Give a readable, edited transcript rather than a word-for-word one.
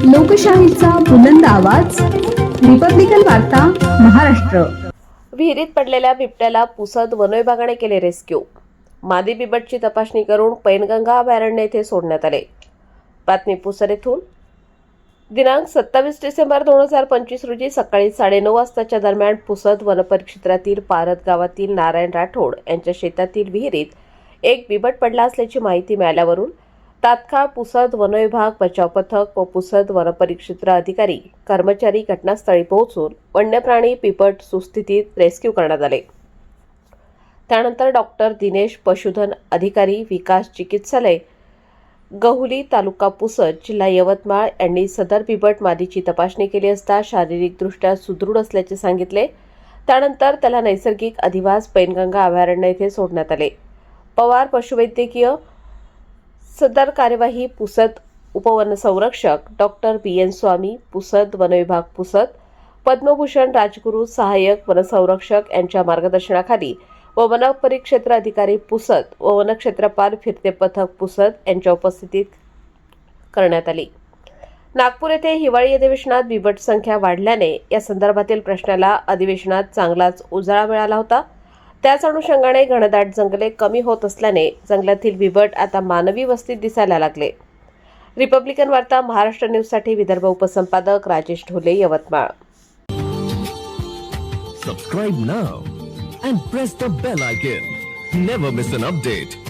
लोकशाहीचा बुलंद आवाज, रिपब्लिकन वार्ता, महाराष्ट्र. विहिरीत पडलेल्या बिबट्याला पुसद वन विभागाने केले रेस्क्यू. मादी बिबटची तपासणी करून पैनगंगा अभयारण्य येथे सोडण्यात आले. बातमी पुसद येथून. दिनांक 27 डिसेंबर 2025 रोजी सकाळी 9:30 वाजताच्या दरम्यान पुसद वनपरिक्षेत्रातील पारद गावातील नारायण राठोड यांच्या शेतातील विहिरीत एक बिबट पडला असल्याची माहिती मिळाल्यावरून तात्काळ पुसद वन विभाग, बचाव पथक व पुसद वनपरिक्षेत्र अधिकारी कर्मचारी घटनास्थळी पोहोचून वन्यप्राणी बिबट सुस्थितीत रेस्क्यू करण्यात आले. त्यानंतर डॉक्टर दिनेश, पशुधन अधिकारी, विकास चिकित्सालय, गहुली, तालुका पुसद, जिल्हा यवतमाळ यांनी सदर बिबट मादीची तपासणी केली असता शारीरिकदृष्ट्या सुदृढ असल्याचे सांगितले. त्यानंतर त्याला नैसर्गिक अधिवास पैनगंगा अभयारण्य येथे सोडण्यात आले. पवार पशुवैद्यकीय सदर कार्यवाही पुसद उपवनसंरक्षक डॉक्टर BN स्वामी, पुसद वनविभाग पुसद, पद्मभूषण राजगुरू सहाय्यक वनसंरक्षक यांच्या मार्गदर्शनाखाली व वनपरिक्षेत्र अधिकारी पुसद व वनक्षेत्रपाल फिरते पथक पुसद यांच्या उपस्थितीत करण्यात आली. नागपूर येथे हिवाळी अधिवेशनात बिबट संख्या वाढल्याने या संदर्भातील प्रश्नाला अधिवेशनात चांगलाच उजाळा मिळाला होता. त्याच अनुषंगाने घनदाट जंगले कमी होत असल्याने जंगलातील बिबट आता मानवी वस्तीत दिसायला लागले. रिपब्लिकन वार्ता महाराष्ट्र न्यूजसाठी Vidarbha उपसंपादक Rajesh Dhole, Yavatmal. Subscribe now and press the bell icon. Never miss an update.